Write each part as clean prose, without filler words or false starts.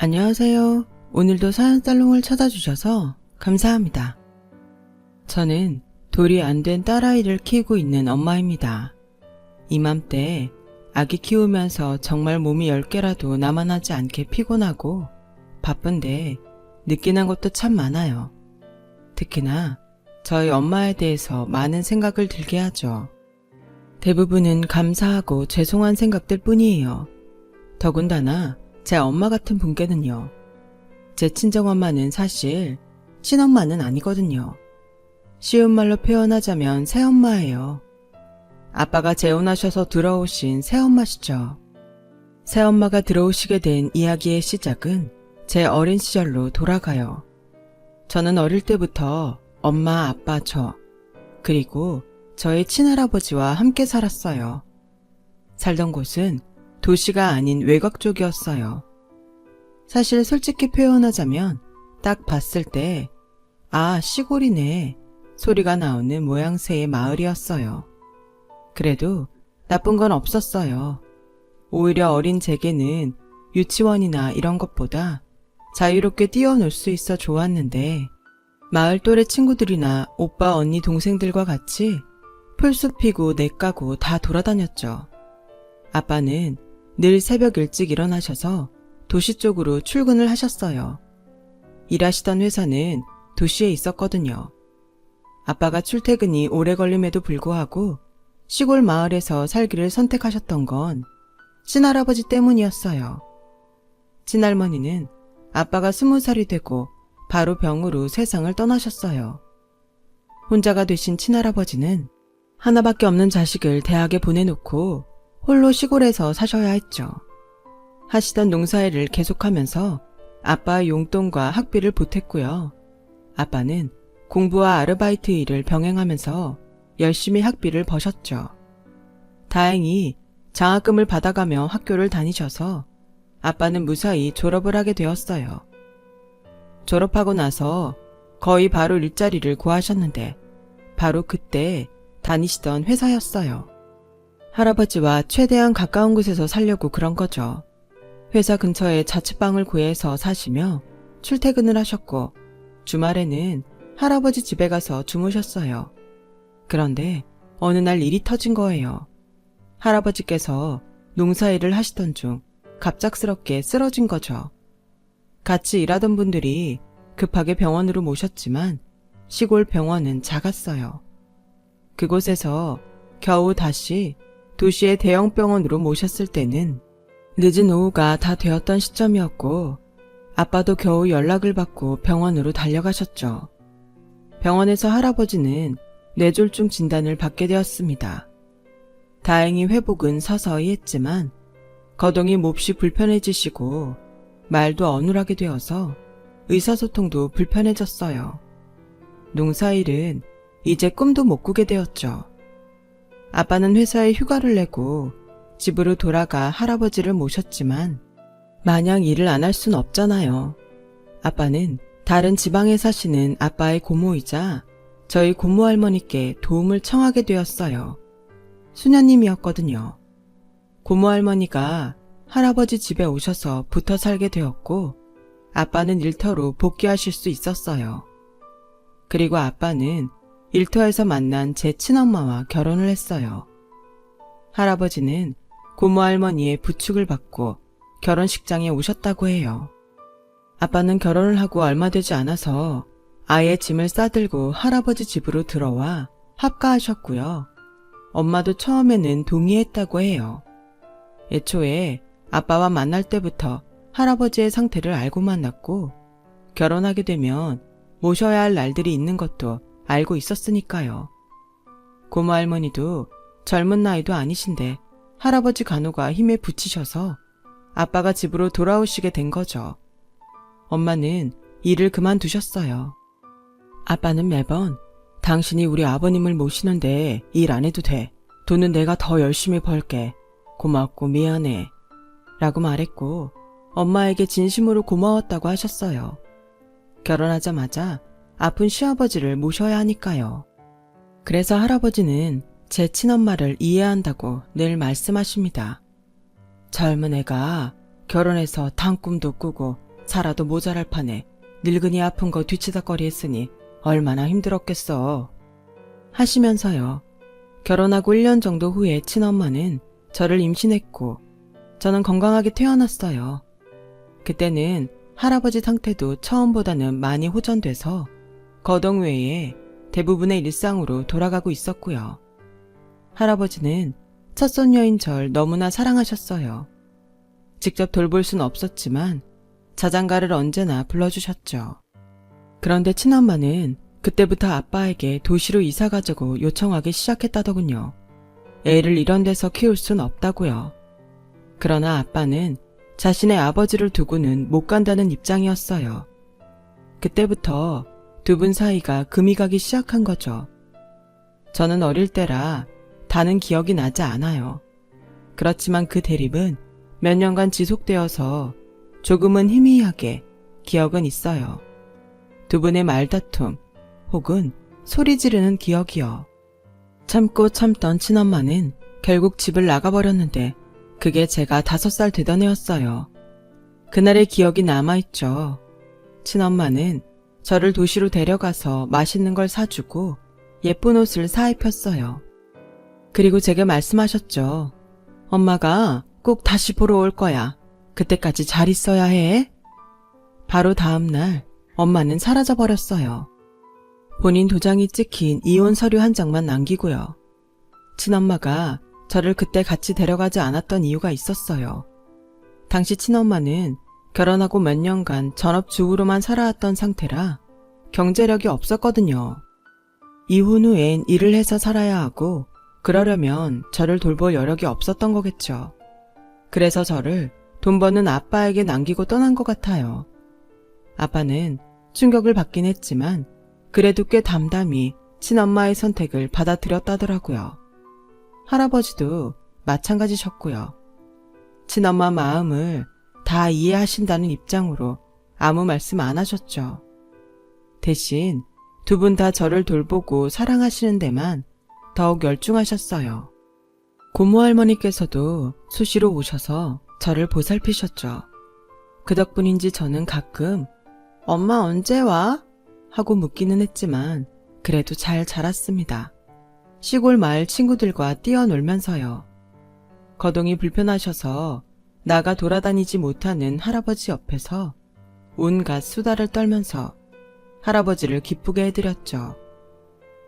안녕하세요. 오늘도 사연살롱을 찾아주셔서 감사합니다. 저는 돌이 안 된 딸아이를 키우고 있는 엄마입니다. 이맘때 아기 키우면서 정말 몸이 10개라도 남아나지 않게 피곤하고 바쁜데 느끼는 것도 참 많아요. 특히나 저희 엄마에 대해서 많은 생각을 들게 하죠. 대부분은 감사하고 죄송한 생각들 뿐이에요. 더군다나 제 엄마 같은 분께는요. 제 친정엄마는 사실 친엄마는 아니거든요. 쉬운 말로 표현하자면 새엄마예요. 아빠가 재혼하셔서 들어오신 새엄마시죠. 새엄마가 들어오시게 된 이야기의 시작은 제 어린 시절로 돌아가요. 저는 어릴 때부터 엄마, 아빠, 저, 그리고 저의 친할아버지와 함께 살았어요. 살던 곳은 도시가 아닌 외곽 쪽이었어요. 사실 솔직히 표현하자면 딱 봤을 때 시골이네 소리가 나오는 모양새의 마을이었어요. 그래도 나쁜 건 없었어요. 오히려 어린 제게는 유치원이나 이런 것보다 자유롭게 뛰어놀 수 있어 좋았는데 마을 또래 친구들이나 오빠, 언니, 동생들과 같이 풀숲 피고 내 까고 다 돌아다녔죠. 아빠는 늘 새벽 일찍 일어나셔서 도시 쪽으로 출근을 하셨어요. 일하시던 회사는 도시에 있었거든요. 아빠가 출퇴근이 오래 걸림에도 불구하고 시골 마을에서 살기를 선택하셨던 건 친할아버지 때문이었어요. 친할머니는 아빠가 20살이 되고 바로 병으로 세상을 떠나셨어요. 혼자가 되신 친할아버지는 하나밖에 없는 자식을 대학에 보내놓고 홀로 시골에서 사셔야 했죠. 하시던 농사일을 계속하면서 아빠의 용돈과 학비를 보탰고요. 아빠는 공부와 아르바이트 일을 병행하면서 열심히 학비를 버셨죠. 다행히 장학금을 받아가며 학교를 다니셔서 아빠는 무사히 졸업을 하게 되었어요. 졸업하고 나서 거의 바로 일자리를 구하셨는데 바로 그때 다니시던 회사였어요. 할아버지와 최대한 가까운 곳에서 살려고 그런 거죠. 회사 근처에 자취방을 구해서 사시며 출퇴근을 하셨고 주말에는 할아버지 집에 가서 주무셨어요. 그런데 어느 날 일이 터진 거예요. 할아버지께서 농사일을 하시던 중 갑작스럽게 쓰러진 거죠. 같이 일하던 분들이 급하게 병원으로 모셨지만 시골 병원은 작았어요. 그곳에서 겨우 다시 도시의 대형 병원으로 모셨을 때는 늦은 오후가 다 되었던 시점이었고 아빠도 겨우 연락을 받고 병원으로 달려가셨죠. 병원에서 할아버지는 뇌졸중 진단을 받게 되었습니다. 다행히 회복은 서서히 했지만 거동이 몹시 불편해지시고 말도 어눌하게 되어서 의사소통도 불편해졌어요. 농사일은 이제 꿈도 못 꾸게 되었죠. 아빠는 회사에 휴가를 내고 집으로 돌아가 할아버지를 모셨지만 마냥 일을 안 할 순 없잖아요. 아빠는 다른 지방에 사시는 아빠의 고모이자 저희 고모할머니께 도움을 청하게 되었어요. 수녀님이었거든요. 고모할머니가 할아버지 집에 오셔서 붙어 살게 되었고 아빠는 일터로 복귀하실 수 있었어요. 그리고 아빠는 일터에서 만난 제 친엄마와 결혼을 했어요. 할아버지는 고모할머니의 부축을 받고 결혼식장에 오셨다고 해요. 아빠는 결혼을 하고 얼마 되지 않아서 아예 짐을 싸들고 할아버지 집으로 들어와 합가하셨고요. 엄마도 처음에는 동의했다고 해요. 애초에 아빠와 만날 때부터 할아버지의 상태를 알고 만났고 결혼하게 되면 모셔야 할 날들이 있는 것도 알고 있었으니까요. 고모할머니도 젊은 나이도 아니신데 할아버지 간호가 힘에 부치셔서 아빠가 집으로 돌아오시게 된 거죠. 엄마는 일을 그만두셨어요. 아빠는 매번 당신이 우리 아버님을 모시는데 일 안 해도 돼. 돈은 내가 더 열심히 벌게. 고맙고 미안해. 라고 말했고 엄마에게 진심으로 고마웠다고 하셨어요. 결혼하자마자 아픈 시아버지를 모셔야 하니까요. 그래서 할아버지는 제 친엄마를 이해한다고 늘 말씀하십니다. 젊은 애가 결혼해서 단 꿈도 꾸고 살아도 모자랄 판에 늙은이 아픈 거 뒤치다꺼리 했으니 얼마나 힘들었겠어. 하시면서요. 결혼하고 1년 정도 후에 친엄마는 저를 임신했고 저는 건강하게 태어났어요. 그때는 할아버지 상태도 처음보다는 많이 호전돼서 거동 외에 대부분의 일상으로 돌아가고 있었고요. 할아버지는 첫손녀인 절 너무나 사랑하셨어요. 직접 돌볼 순 없었지만 자장가를 언제나 불러주셨죠. 그런데 친엄마는 그때부터 아빠에게 도시로 이사 가자고 요청하기 시작했다더군요. 애를 이런 데서 키울 순 없다고요. 그러나 아빠는 자신의 아버지를 두고는 못 간다는 입장이었어요. 그때부터 두 분 사이가 금이 가기 시작한 거죠. 저는 어릴 때라 다는 기억이 나지 않아요. 그렇지만 그 대립은 몇 년간 지속되어서 조금은 희미하게 기억은 있어요. 두 분의 말다툼 혹은 소리 지르는 기억이요. 참고 참던 친엄마는 결국 집을 나가버렸는데 그게 제가 5살 되던 해였어요. 그날의 기억이 남아있죠. 친엄마는 저를 도시로 데려가서 맛있는 걸 사주고 예쁜 옷을 사입혔어요. 그리고 제게 말씀하셨죠. 엄마가 꼭 다시 보러 올 거야. 그때까지 잘 있어야 해. 바로 다음 날 엄마는 사라져버렸어요. 본인 도장이 찍힌 이혼 서류 한 장만 남기고요. 친엄마가 저를 그때 같이 데려가지 않았던 이유가 있었어요. 당시 친엄마는 결혼하고 몇 년간 전업주부로만 살아왔던 상태라 경제력이 없었거든요. 이혼 후엔 일을 해서 살아야 하고 그러려면 저를 돌볼 여력이 없었던 거겠죠. 그래서 저를 돈 버는 아빠에게 남기고 떠난 것 같아요. 아빠는 충격을 받긴 했지만 그래도 꽤 담담히 친엄마의 선택을 받아들였다더라고요. 할아버지도 마찬가지셨고요. 친엄마 마음을 다 이해하신다는 입장으로 아무 말씀 안 하셨죠. 대신 두 분 다 저를 돌보고 사랑하시는 데만 더욱 열중하셨어요. 고모 할머니께서도 수시로 오셔서 저를 보살피셨죠. 그 덕분인지 저는 가끔 엄마 언제 와? 하고 묻기는 했지만 그래도 잘 자랐습니다. 시골 마을 친구들과 뛰어놀면서요. 거동이 불편하셔서 나가 돌아다니지 못하는 할아버지 옆에서 온갖 수다를 떨면서 할아버지를 기쁘게 해드렸죠.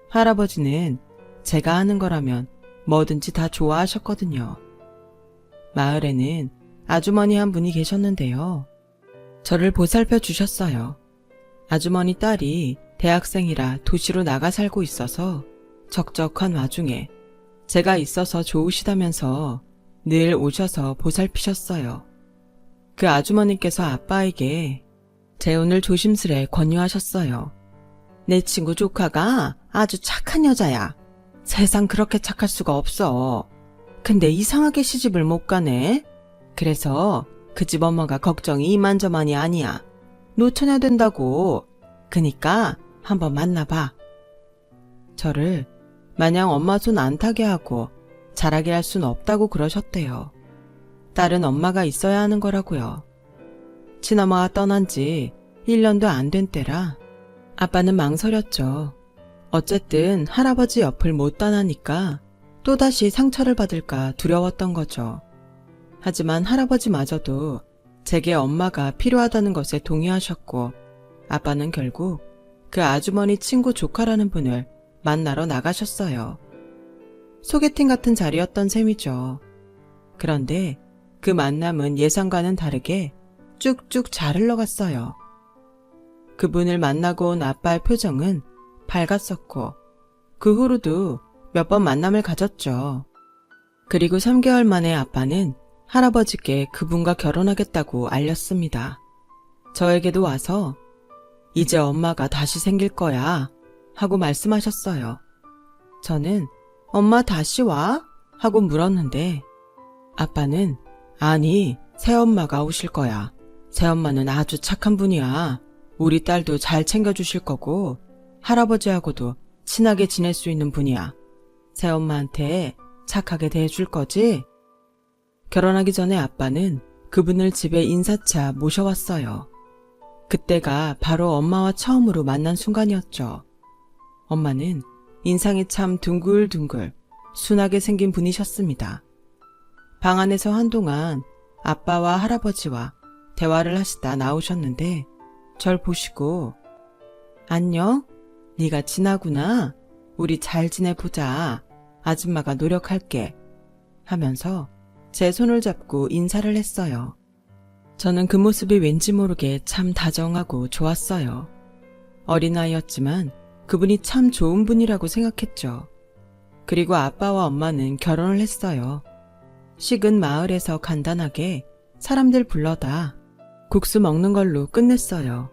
할아버지는 제가 하는 거라면 뭐든지 다 좋아하셨거든요. 마을에는 아주머니 한 분이 계셨는데요. 저를 보살펴 주셨어요. 아주머니 딸이 대학생이라 도시로 나가 살고 있어서 적적한 와중에 제가 있어서 좋으시다면서 늘 오셔서 보살피셨어요. 그 아주머니께서 아빠에게 재혼을 조심스레 권유하셨어요. 내 친구 조카가 아주 착한 여자야. 세상 그렇게 착할 수가 없어. 근데 이상하게 시집을 못 가네. 그래서 그 집 엄마가 걱정이 이만저만이 아니야. 노처녀 된다고. 그니까 한번 만나봐. 저를 마냥 엄마 손 안 타게 하고 자라게 할 순 없다고 그러셨대요. 딸은 엄마가 있어야 하는 거라고요. 친엄마가 떠난 지 1년도 안 된 때라 아빠는 망설였죠. 어쨌든 할아버지 옆을 못 떠나니까 또다시 상처를 받을까 두려웠던 거죠. 하지만 할아버지마저도 제게 엄마가 필요하다는 것에 동의하셨고 아빠는 결국 그 아주머니 친구 조카라는 분을 만나러 나가셨어요. 소개팅 같은 자리였던 셈이죠. 그런데 그 만남은 예상과는 다르게 쭉쭉 잘 흘러갔어요. 그분을 만나고 온 아빠의 표정은 밝았었고 그 후로도 몇 번 만남을 가졌죠. 그리고 3개월 만에 아빠는 할아버지께 그분과 결혼하겠다고 알렸습니다. 저에게도 와서 이제 엄마가 다시 생길 거야 하고 말씀하셨어요. 저는 엄마 다시 와? 하고 물었는데 아빠는 아니 새엄마가 오실 거야. 새엄마는 아주 착한 분이야. 우리 딸도 잘 챙겨주실 거고 할아버지하고도 친하게 지낼 수 있는 분이야. 새엄마한테 착하게 대해줄 거지? 결혼하기 전에 아빠는 그분을 집에 인사차 모셔왔어요. 그때가 바로 엄마와 처음으로 만난 순간이었죠. 엄마는 인상이 참 둥글둥글 순하게 생긴 분이셨습니다. 방 안에서 한동안 아빠와 할아버지와 대화를 하시다 나오셨는데 절 보시고 안녕? 네가 진아구나. 우리 잘 지내보자. 아줌마가 노력할게. 하면서 제 손을 잡고 인사를 했어요. 저는 그 모습이 왠지 모르게 참 다정하고 좋았어요. 어린아이였지만 그분이 참 좋은 분이라고 생각했죠. 그리고 아빠와 엄마는 결혼을 했어요. 식은 마을에서 간단하게 사람들 불러다 국수 먹는 걸로 끝냈어요.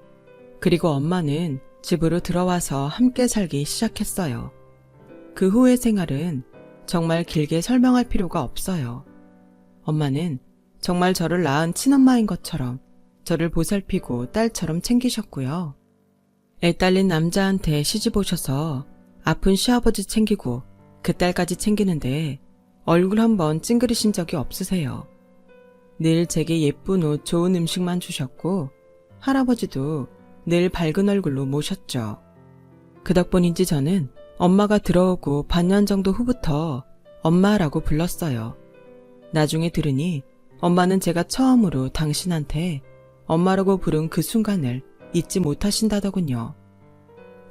그리고 엄마는 집으로 들어와서 함께 살기 시작했어요. 그 후의 생활은 정말 길게 설명할 필요가 없어요. 엄마는 정말 저를 낳은 친엄마인 것처럼 저를 보살피고 딸처럼 챙기셨고요. 애 딸린 남자한테 시집 오셔서 아픈 시아버지 챙기고 그 딸까지 챙기는데 얼굴 한번 찡그리신 적이 없으세요. 늘 제게 예쁜 옷, 좋은 음식만 주셨고 할아버지도 늘 밝은 얼굴로 모셨죠. 그 덕분인지 저는 엄마가 들어오고 반년 정도 후부터 엄마라고 불렀어요. 나중에 들으니 엄마는 제가 처음으로 당신한테 엄마라고 부른 그 순간을 잊지 못하신다더군요.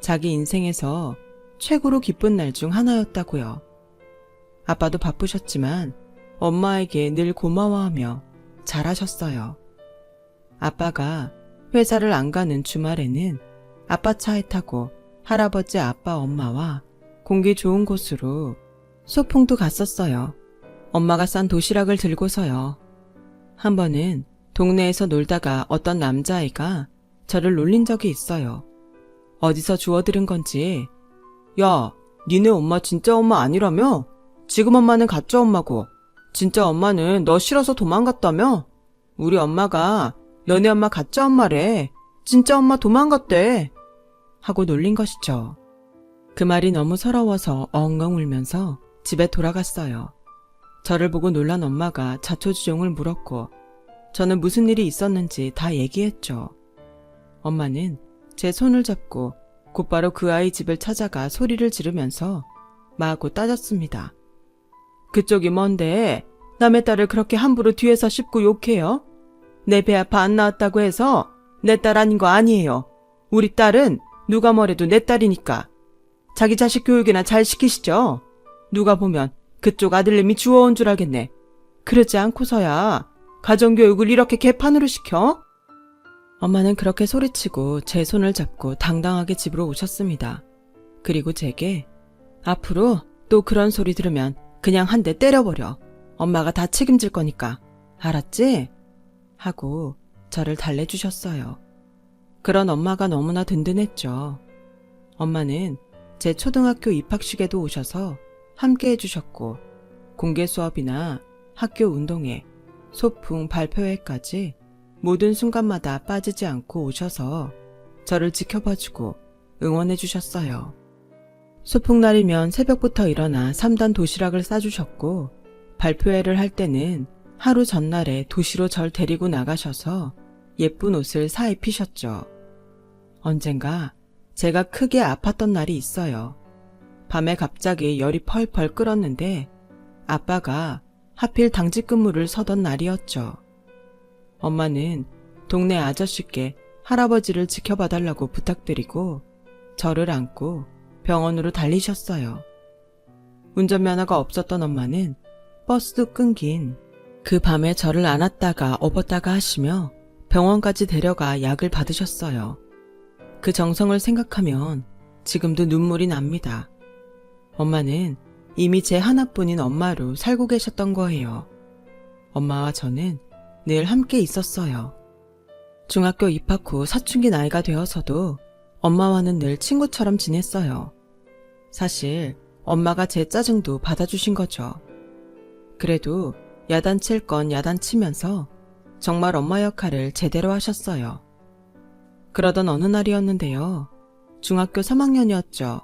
자기 인생에서 최고로 기쁜 날 중 하나였다고요. 아빠도 바쁘셨지만 엄마에게 늘 고마워하며 잘하셨어요. 아빠가 회사를 안 가는 주말에는 아빠 차에 타고 할아버지, 아빠, 엄마와 공기 좋은 곳으로 소풍도 갔었어요. 엄마가 싼 도시락을 들고서요. 한 번은 동네에서 놀다가 어떤 남자아이가 저를 놀린 적이 있어요. 어디서 주워들은 건지 야, 니네 엄마 진짜 엄마 아니라며? 지금 엄마는 가짜 엄마고 진짜 엄마는 너 싫어서 도망갔다며? 우리 엄마가 너네 엄마 가짜 엄마래. 진짜 엄마 도망갔대. 하고 놀린 것이죠. 그 말이 너무 서러워서 엉엉 울면서 집에 돌아갔어요. 저를 보고 놀란 엄마가 자초지종을 물었고 저는 무슨 일이 있었는지 다 얘기했죠. 엄마는 제 손을 잡고 곧바로 그 아이 집을 찾아가 소리를 지르면서 마구 따졌습니다. 그쪽이 뭔데 남의 딸을 그렇게 함부로 뒤에서 씹고 욕해요? 내 배 아파 안 나왔다고 해서 내 딸 아닌 거 아니에요. 우리 딸은 누가 뭐래도 내 딸이니까. 자기 자식 교육이나 잘 시키시죠? 누가 보면 그쪽 아들내미 주워온 줄 알겠네. 그러지 않고서야 가정교육을 이렇게 개판으로 시켜? 엄마는 그렇게 소리치고 제 손을 잡고 당당하게 집으로 오셨습니다. 그리고 제게 앞으로 또 그런 소리 들으면 그냥 한 대 때려버려. 엄마가 다 책임질 거니까. 알았지? 하고 저를 달래주셨어요. 그런 엄마가 너무나 든든했죠. 엄마는 제 초등학교 입학식에도 오셔서 함께 해주셨고 공개 수업이나 학교 운동회, 소풍 발표회까지 모든 순간마다 빠지지 않고 오셔서 저를 지켜봐주고 응원해주셨어요. 소풍날이면 새벽부터 일어나 3단 도시락을 싸주셨고 발표회를 할 때는 하루 전날에 도시로 절 데리고 나가셔서 예쁜 옷을 사 입히셨죠. 언젠가 제가 크게 아팠던 날이 있어요. 밤에 갑자기 열이 펄펄 끓었는데 아빠가 하필 당직 근무를 서던 날이었죠. 엄마는 동네 아저씨께 할아버지를 지켜봐달라고 부탁드리고 저를 안고 병원으로 달리셨어요. 운전면허가 없었던 엄마는 버스도 끊긴 그 밤에 저를 안았다가 업었다가 하시며 병원까지 데려가 약을 받으셨어요. 그 정성을 생각하면 지금도 눈물이 납니다. 엄마는 이미 제 하나뿐인 엄마로 살고 계셨던 거예요. 엄마와 저는 늘 함께 있었어요. 중학교 입학 후 사춘기 나이가 되어서도 엄마와는 늘 친구처럼 지냈어요. 사실 엄마가 제 짜증도 받아주신 거죠. 그래도 야단칠 건 야단치면서 정말 엄마 역할을 제대로 하셨어요. 그러던 어느 날이었는데요. 중학교 3학년이었죠.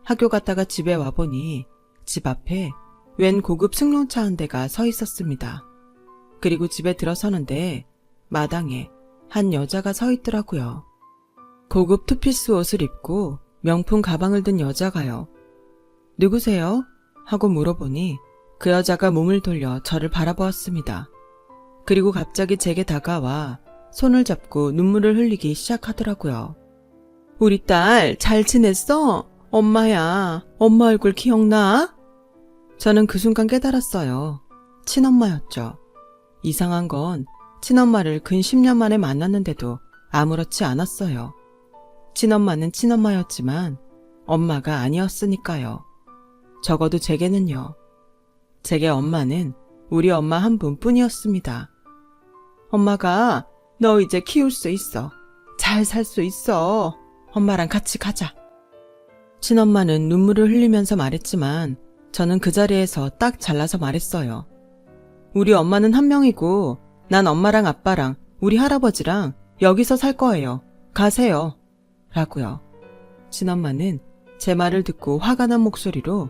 학교 갔다가 집에 와보니 집 앞에 웬 고급 승용차 한 대가 서 있었습니다. 그리고 집에 들어서는데 마당에 한 여자가 서 있더라고요. 고급 투피스 옷을 입고 명품 가방을 든 여자가요. 누구세요? 하고 물어보니 그 여자가 몸을 돌려 저를 바라보았습니다. 그리고 갑자기 제게 다가와 손을 잡고 눈물을 흘리기 시작하더라고요. 우리 딸 잘 지냈어? 엄마야. 엄마 얼굴 기억나? 저는 그 순간 깨달았어요. 친엄마였죠. 이상한 건 친엄마를 근 10년 만에 만났는데도 아무렇지 않았어요. 친엄마는 친엄마였지만 엄마가 아니었으니까요. 적어도 제게는요. 제게 엄마는 우리 엄마 한 분뿐이었습니다. 엄마가 너 이제 키울 수 있어. 잘 살 수 있어. 엄마랑 같이 가자. 친엄마는 눈물을 흘리면서 말했지만 저는 그 자리에서 딱 잘라서 말했어요. 우리 엄마는 한 명이고 난 엄마랑 아빠랑 우리 할아버지랑 여기서 살 거예요. 가세요. 라고요. 친엄마는 제 말을 듣고 화가 난 목소리로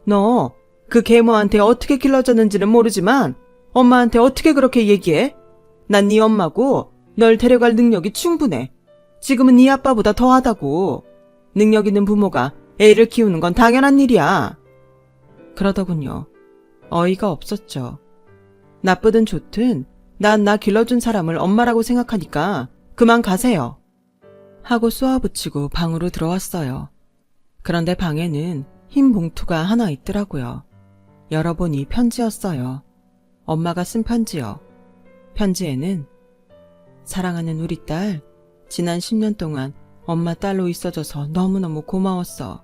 너 그 계모한테 어떻게 길러졌는지는 모르지만 엄마한테 어떻게 그렇게 얘기해? 난 네 엄마고 널 데려갈 능력이 충분해. 지금은 네 아빠보다 더하다고. 능력 있는 부모가 애를 키우는 건 당연한 일이야. 그러더군요. 어이가 없었죠. 나쁘든 좋든 난 나 길러준 사람을 엄마라고 생각하니까 그만 가세요. 하고 쏘아붙이고 방으로 들어왔어요. 그런데 방에는 흰 봉투가 하나 있더라고요. 열어보니 편지였어요. 엄마가 쓴 편지요. 편지에는 사랑하는 우리 딸, 지난 10년 동안 엄마 딸로 있어줘서 너무너무 고마웠어.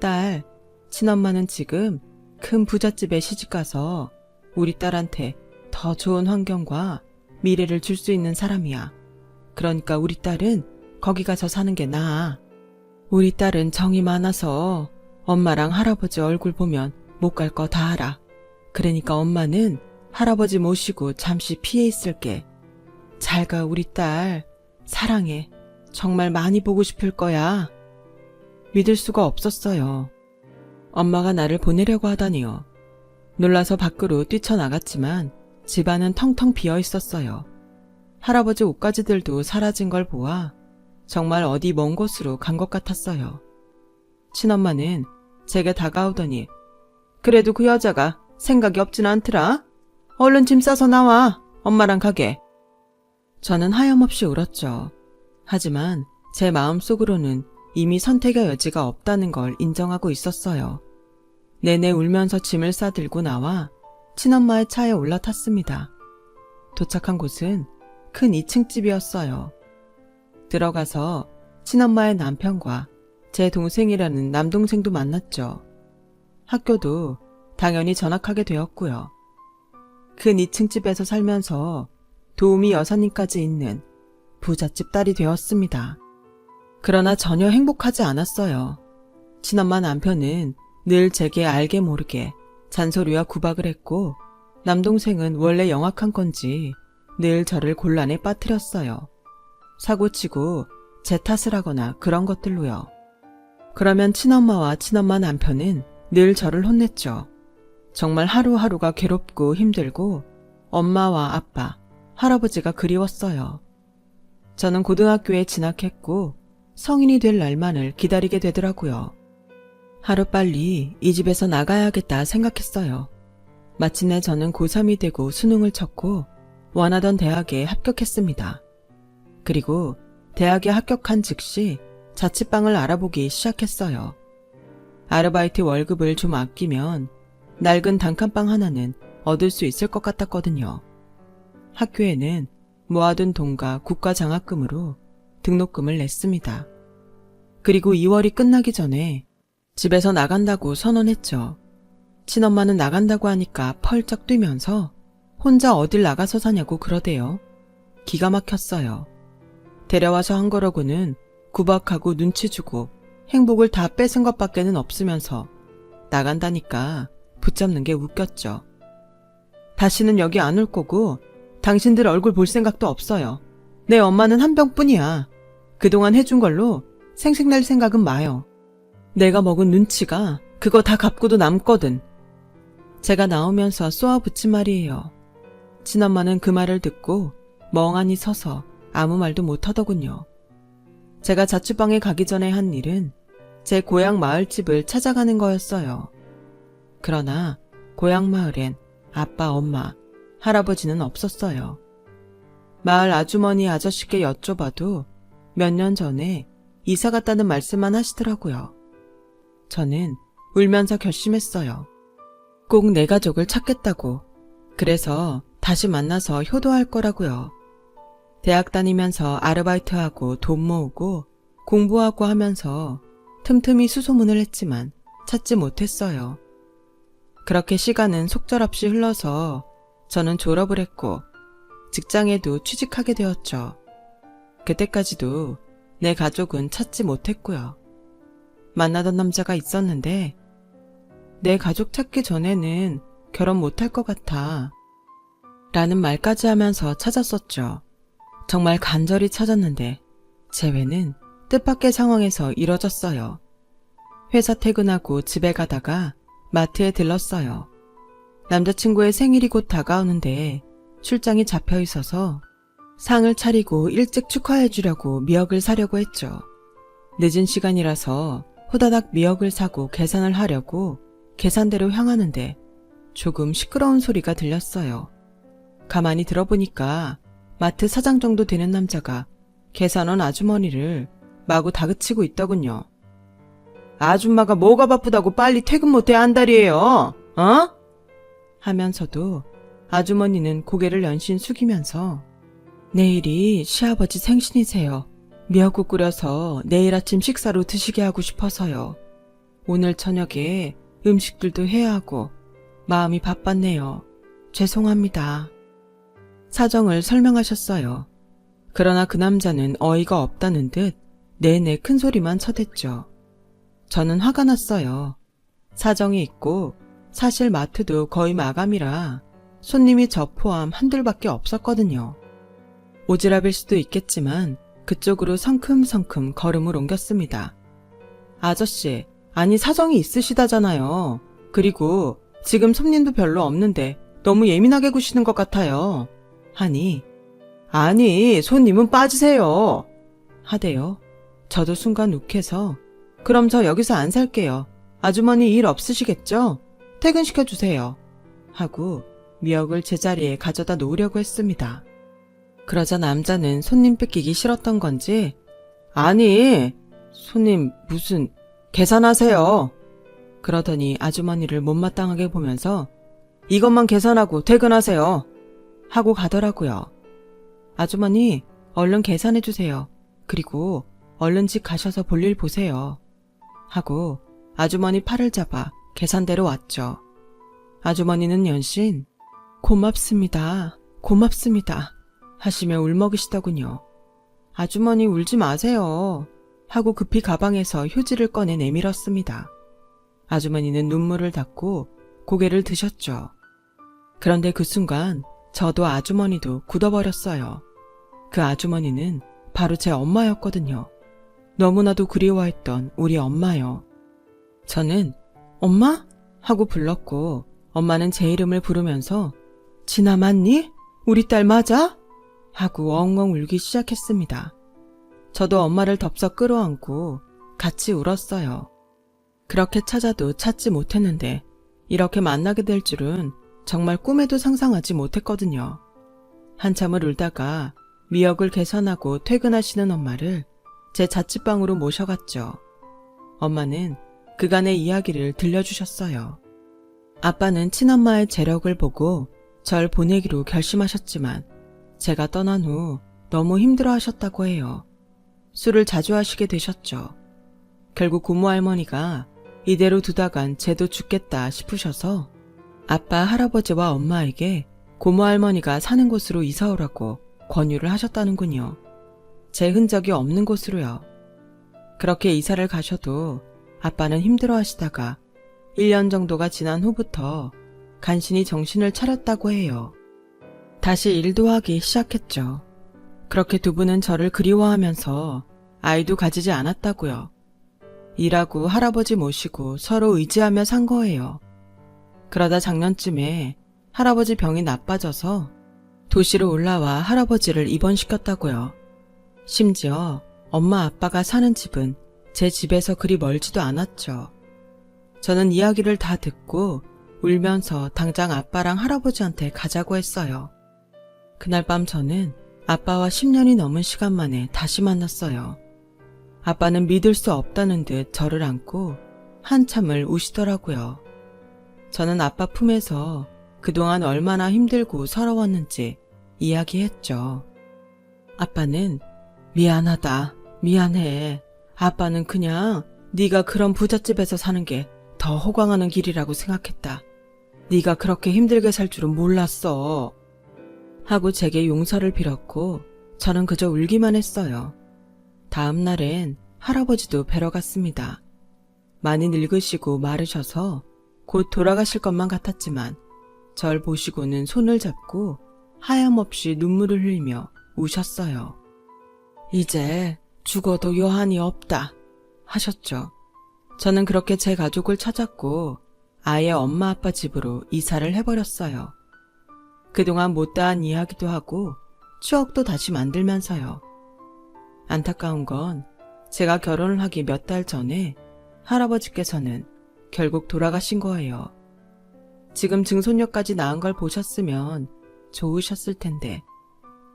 딸, 친엄마는 지금 큰 부잣집에 시집가서 우리 딸한테 더 좋은 환경과 미래를 줄 수 있는 사람이야. 그러니까 우리 딸은 거기 가서 사는 게 나아. 우리 딸은 정이 많아서 엄마랑 할아버지 얼굴 보면 못 갈 거 다 알아. 그러니까 엄마는 할아버지 모시고 잠시 피해 있을게. 잘 가 우리 딸. 사랑해. 정말 많이 보고 싶을 거야. 믿을 수가 없었어요. 엄마가 나를 보내려고 하다니요. 놀라서 밖으로 뛰쳐나갔지만 집안은 텅텅 비어 있었어요. 할아버지 옷가지들도 사라진 걸 보아 정말 어디 먼 곳으로 간 것 같았어요. 친엄마는 제게 다가오더니 그래도 그 여자가 생각이 없진 않더라. 얼른 짐 싸서 나와. 엄마랑 가게. 저는 하염없이 울었죠. 하지만 제 마음속으로는 이미 선택의 여지가 없다는 걸 인정하고 있었어요. 내내 울면서 짐을 싸들고 나와 친엄마의 차에 올라탔습니다. 도착한 곳은 큰 2층 집이었어요. 들어가서 친엄마의 남편과 제 동생이라는 남동생도 만났죠. 학교도 당연히 전학하게 되었고요. 큰 2층 집에서 살면서 도우미 여사님까지 있는 부잣집 딸이 되었습니다. 그러나 전혀 행복하지 않았어요. 친엄마 남편은 늘 제게 알게 모르게 잔소리와 구박을 했고 남동생은 원래 영악한 건지 늘 저를 곤란에 빠뜨렸어요. 사고치고 제 탓을 하거나 그런 것들로요. 그러면 친엄마와 친엄마 남편은 늘 저를 혼냈죠. 정말 하루하루가 괴롭고 힘들고 엄마와 아빠, 할아버지가 그리웠어요. 저는 고등학교에 진학했고 성인이 될 날만을 기다리게 되더라고요. 하루빨리 이 집에서 나가야겠다 생각했어요. 마침내 저는 고3이 되고 수능을 쳤고 원하던 대학에 합격했습니다. 그리고 대학에 합격한 즉시 자취방을 알아보기 시작했어요. 아르바이트 월급을 좀 아끼면 낡은 단칸방 하나는 얻을 수 있을 것 같았거든요. 학교에는 모아둔 돈과 국가장학금으로 등록금을 냈습니다. 그리고 2월이 끝나기 전에 집에서 나간다고 선언했죠. 친엄마는 나간다고 하니까 펄쩍 뛰면서 혼자 어딜 나가서 사냐고 그러대요. 기가 막혔어요. 데려와서 한 거라고는 구박하고 눈치 주고 행복을 다 뺏은 것밖에는 없으면서 나간다니까 붙잡는 게 웃겼죠. 다시는 여기 안 올 거고 당신들 얼굴 볼 생각도 없어요. 내 엄마는 한 병뿐이야. 그동안 해준 걸로 생색낼 생각은 마요. 내가 먹은 눈치가 그거 다 갚고도 남거든. 제가 나오면서 쏘아붙인 말이에요. 친엄마는 그 말을 듣고 멍하니 서서 아무 말도 못하더군요. 제가 자취방에 가기 전에 한 일은 제 고향 마을집을 찾아가는 거였어요. 그러나 고향 마을엔 아빠, 엄마, 할아버지는 없었어요. 마을 아주머니 아저씨께 여쭤봐도 몇 년 전에 이사 갔다는 말씀만 하시더라고요. 저는 울면서 결심했어요. 꼭 내 가족을 찾겠다고. 그래서 다시 만나서 효도할 거라고요. 대학 다니면서 아르바이트하고 돈 모으고 공부하고 하면서 틈틈이 수소문을 했지만 찾지 못했어요. 그렇게 시간은 속절없이 흘러서 저는 졸업을 했고 직장에도 취직하게 되었죠. 그때까지도 내 가족은 찾지 못했고요. 만나던 남자가 있었는데 내 가족 찾기 전에는 결혼 못할 것 같아 라는 말까지 하면서 찾았었죠. 정말 간절히 찾았는데 재회는 뜻밖의 상황에서 이뤄졌어요. 회사 퇴근하고 집에 가다가 마트에 들렀어요. 남자친구의 생일이 곧 다가오는데 출장이 잡혀 있어서 상을 차리고 일찍 축하해 주려고 미역을 사려고 했죠. 늦은 시간이라서 후다닥 미역을 사고 계산을 하려고 계산대로 향하는데 조금 시끄러운 소리가 들렸어요. 가만히 들어보니까 마트 사장 정도 되는 남자가 계산원 아주머니를 마구 다그치고 있더군요. 아줌마가 뭐가 바쁘다고 빨리 퇴근 못해 한다리에요. 어? 하면서도 아주머니는 고개를 연신 숙이면서 내일이 시아버지 생신이세요. 미역국 끓여서 내일 아침 식사로 드시게 하고 싶어서요. 오늘 저녁에 음식들도 해야 하고 마음이 바빴네요. 죄송합니다. 사정을 설명하셨어요. 그러나 그 남자는 어이가 없다는 듯 내내 큰 소리만 쳐댔죠. 저는 화가 났어요. 사정이 있고 사실 마트도 거의 마감이라 손님이 저 포함 한둘밖에 없었거든요. 오지랖일 수도 있겠지만 그쪽으로 성큼성큼 걸음을 옮겼습니다. 아저씨, 아니 사정이 있으시다잖아요. 그리고 지금 손님도 별로 없는데 너무 예민하게 구시는 것 같아요. 하니 아니 손님은 빠지세요. 하대요. 저도 순간 욱해서 그럼 저 여기서 안 살게요. 아주머니 일 없으시겠죠? 퇴근시켜주세요. 하고 미역을 제자리에 가져다 놓으려고 했습니다. 그러자 남자는 손님 뺏기기 싫었던 건지 아니 손님 무슨 계산하세요. 그러더니 아주머니를 못마땅하게 보면서 이것만 계산하고 퇴근하세요. 하고 가더라고요. 아주머니 얼른 계산해주세요. 그리고 얼른 집 가셔서 볼일 보세요. 하고 아주머니 팔을 잡아 계산대로 왔죠. 아주머니는 연신 고맙습니다. 고맙습니다. 하시며 울먹이시더군요. 아주머니 울지 마세요. 하고 급히 가방에서 휴지를 꺼내 내밀었습니다. 아주머니는 눈물을 닦고 고개를 드셨죠. 그런데 그 순간 저도 아주머니도 굳어버렸어요. 그 아주머니는 바로 제 엄마였거든요. 너무나도 그리워했던 우리 엄마요. 저는 엄마? 하고 불렀고 엄마는 제 이름을 부르면서 진아 맞니? 우리 딸 맞아? 하고 엉엉 울기 시작했습니다. 저도 엄마를 덥석 끌어안고 같이 울었어요. 그렇게 찾아도 찾지 못했는데 이렇게 만나게 될 줄은 정말 꿈에도 상상하지 못했거든요. 한참을 울다가 미역을 계산하고 퇴근하시는 엄마를 제 자취방으로 모셔갔죠. 엄마는 그간의 이야기를 들려주셨어요. 아빠는 친엄마의 재력을 보고 절 보내기로 결심하셨지만 제가 떠난 후 너무 힘들어하셨다고 해요. 술을 자주 하시게 되셨죠. 결국 고모 할머니가 이대로 두다간 쟤도 죽겠다 싶으셔서 아빠 할아버지와 엄마에게 고모 할머니가 사는 곳으로 이사오라고 권유를 하셨다는군요. 제 흔적이 없는 곳으로요. 그렇게 이사를 가셔도 아빠는 힘들어하시다가 1년 정도가 지난 후부터 간신히 정신을 차렸다고 해요. 다시 일도 하기 시작했죠. 그렇게 두 분은 저를 그리워하면서 아이도 가지지 않았다고요. 일하고 할아버지 모시고 서로 의지하며 산 거예요. 그러다 작년쯤에 할아버지 병이 나빠져서 도시로 올라와 할아버지를 입원시켰다고요. 심지어 엄마 아빠가 사는 집은 제 집에서 그리 멀지도 않았죠. 저는 이야기를 다 듣고 울면서 당장 아빠랑 할아버지한테 가자고 했어요. 그날 밤 저는 아빠와 10년이 넘은 시간 만에 다시 만났어요. 아빠는 믿을 수 없다는 듯 저를 안고 한참을 우시더라고요. 저는 아빠 품에서 그동안 얼마나 힘들고 서러웠는지 이야기했죠. 아빠는 미안하다, 미안해. 아빠는 그냥 네가 그런 부잣집에서 사는 게 더 호강하는 길이라고 생각했다. 네가 그렇게 힘들게 살 줄은 몰랐어. 하고 제게 용서를 빌었고 저는 그저 울기만 했어요. 다음 날엔 할아버지도 뵈러 갔습니다. 많이 늙으시고 마르셔서 곧 돌아가실 것만 같았지만 절 보시고는 손을 잡고 하염없이 눈물을 흘리며 우셨어요. 이제 죽어도 여한이 없다 하셨죠. 저는 그렇게 제 가족을 찾았고 아예 엄마 아빠 집으로 이사를 해버렸어요. 그동안 못다한 이야기도 하고 추억도 다시 만들면서요. 안타까운 건 제가 결혼을 하기 몇 달 전에 할아버지께서는 결국 돌아가신 거예요. 지금 증손녀까지 낳은 걸 보셨으면 좋으셨을 텐데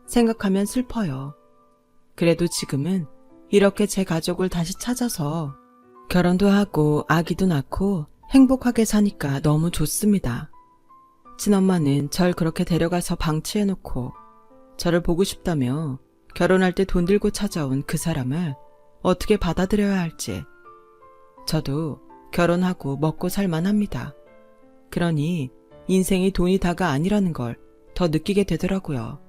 생각하면 슬퍼요. 그래도 지금은 이렇게 제 가족을 다시 찾아서 결혼도 하고 아기도 낳고 행복하게 사니까 너무 좋습니다. 친엄마는 절 그렇게 데려가서 방치해놓고 저를 보고 싶다며 결혼할 때 돈 들고 찾아온 그 사람을 어떻게 받아들여야 할지. 저도 결혼하고 먹고 살만합니다. 그러니 인생이 돈이 다가 아니라는 걸 더 느끼게 되더라고요.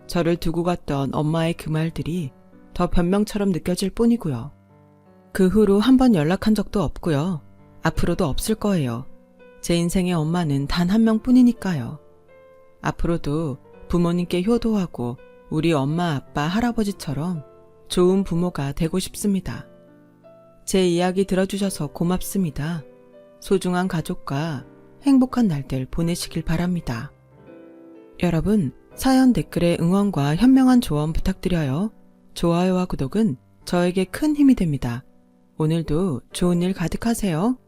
저를 두고 갔던 엄마의 그 말들이 더 변명처럼 느껴질 뿐이고요. 그 후로 한 번 연락한 적도 없고요. 앞으로도 없을 거예요. 제 인생의 엄마는 단 한 명뿐이니까요. 앞으로도 부모님께 효도하고 우리 엄마, 아빠, 할아버지처럼 좋은 부모가 되고 싶습니다. 제 이야기 들어주셔서 고맙습니다. 소중한 가족과 행복한 날들 보내시길 바랍니다. 여러분, 사연 댓글에 응원과 현명한 조언 부탁드려요. 좋아요와 구독은 저에게 큰 힘이 됩니다. 오늘도 좋은 일 가득하세요.